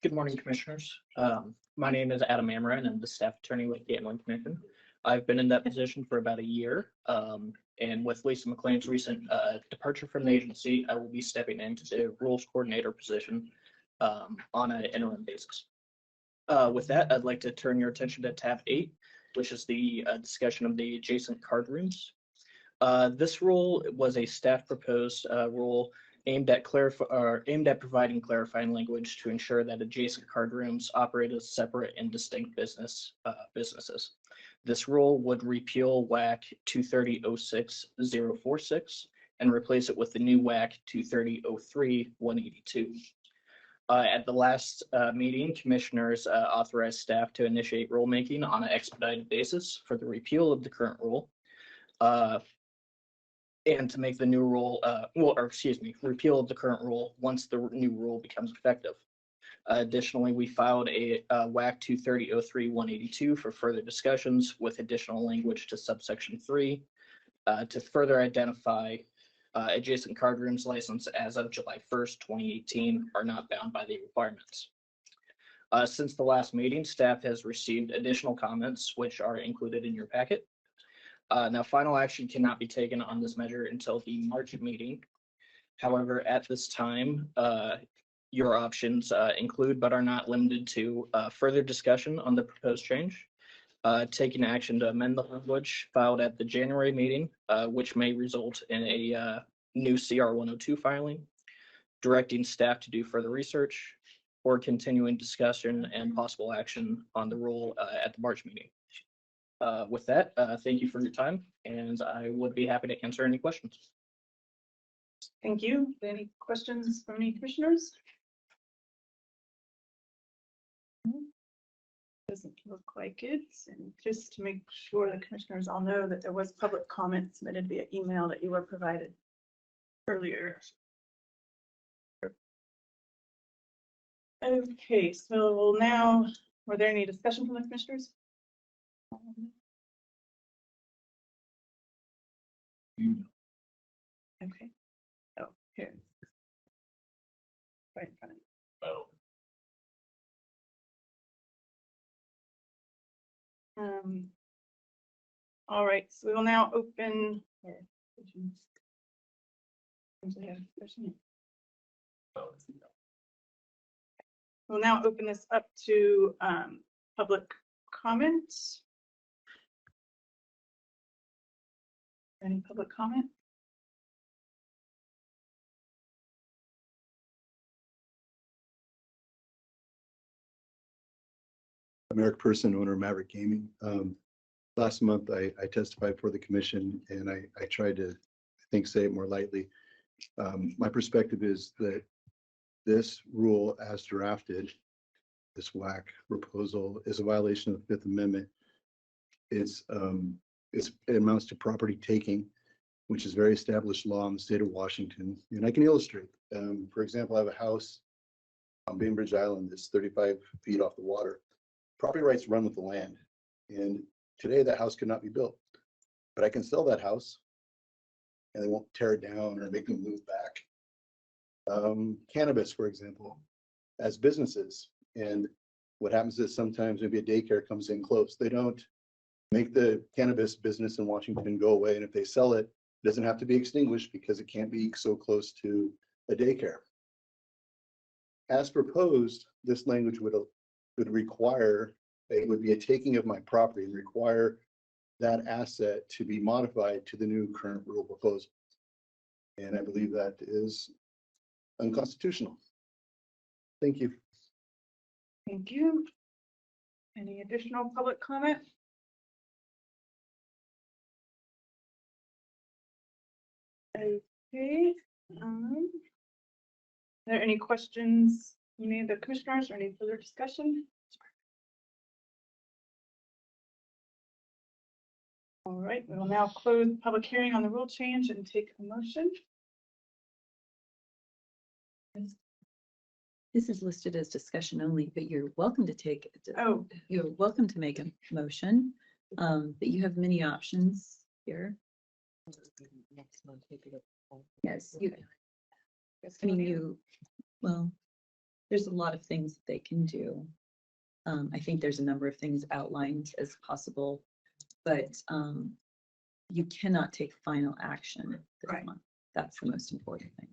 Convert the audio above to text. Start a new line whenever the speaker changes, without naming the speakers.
Good morning, Commissioners. My name is Adam Amaran. I'm the staff attorney with the Gambling Commission. I've been in that position for about a year. And with Lisa McLean's recent departure from the agency, I will be stepping into the rules coordinator position on an interim basis. With that, I'd like to turn your attention to tab 8, which is the discussion of the adjacent card rooms. This rule was a staff proposed rule aimed at providing clarifying language to ensure that adjacent card rooms operate as separate and distinct businesses. This rule would repeal WAC 230.06.046 and replace it with the new WAC 230.03.182. At the last meeting, commissioners authorized staff to initiate rulemaking on an expedited basis for the repeal of the current rule. And to make the new rule, repeal of the current rule once the new rule becomes effective. Additionally, we filed a WAC 230.03.182 for further discussions with additional language to subsection 3 to further identify adjacent card rooms licensed as of July 1st, 2018 are not bound by the requirements. Since the last meeting, staff has received additional comments, which are included in your packet. Now, final action cannot be taken on this measure until the March meeting. However, at this time, your options include, but are not limited to, further discussion on the proposed change, taking action to amend the language filed at the January meeting, which may result in a new CR 102 filing, directing staff to do further research, or continuing discussion and possible action on the rule at the March meeting. With that, thank you for your time, and I would be happy to answer any questions.
Thank you. Any questions from any commissioners? Doesn't look like it. And just to make sure the commissioners all know that there was public comment submitted via email that you were provided earlier. Okay, so now, were there any discussion from the commissioners? Okay. Oh, here. Right in front of you.
Oh.
All right, so we will now open. We'll now open this up to public comments. Any public comment?
I'm Eric Person, owner of Maverick Gaming. Last month, I testified for the commission, and I tried to, I think, say it more lightly. My perspective is that this rule, as drafted, this WAC proposal, is a violation of the Fifth Amendment. It amounts to property taking, which is very established law in the state of Washington. And I can illustrate. For example, I have a house on Bainbridge Island that's 35 feet off the water. Property rights run with the land. And today that house could not be built. But I can sell that house and they won't tear it down or make them move back. Cannabis, for example, as businesses. And what happens is sometimes maybe a daycare comes in close. They don't make the cannabis business in Washington go away. And if they sell it, it doesn't have to be extinguished because it can't be so close to a daycare. As proposed, this language would require, it would be a taking of my property and require that asset to be modified to the new current rule proposal. And I believe that is unconstitutional. Thank you.
Thank you. Any additional public comment? Okay. Are there any questions from any of the commissioners or any further discussion? All right, we will now close the public hearing on the rule change and take a motion.
This is listed as discussion only, but you're welcome to take it.
Oh,
You're welcome to make a motion, but you have many options here. Yes, you, I mean, well, there's a lot of things that they can do. I think there's a number of things outlined as possible, but you cannot take final action this
Right.
month. That's the most important thing.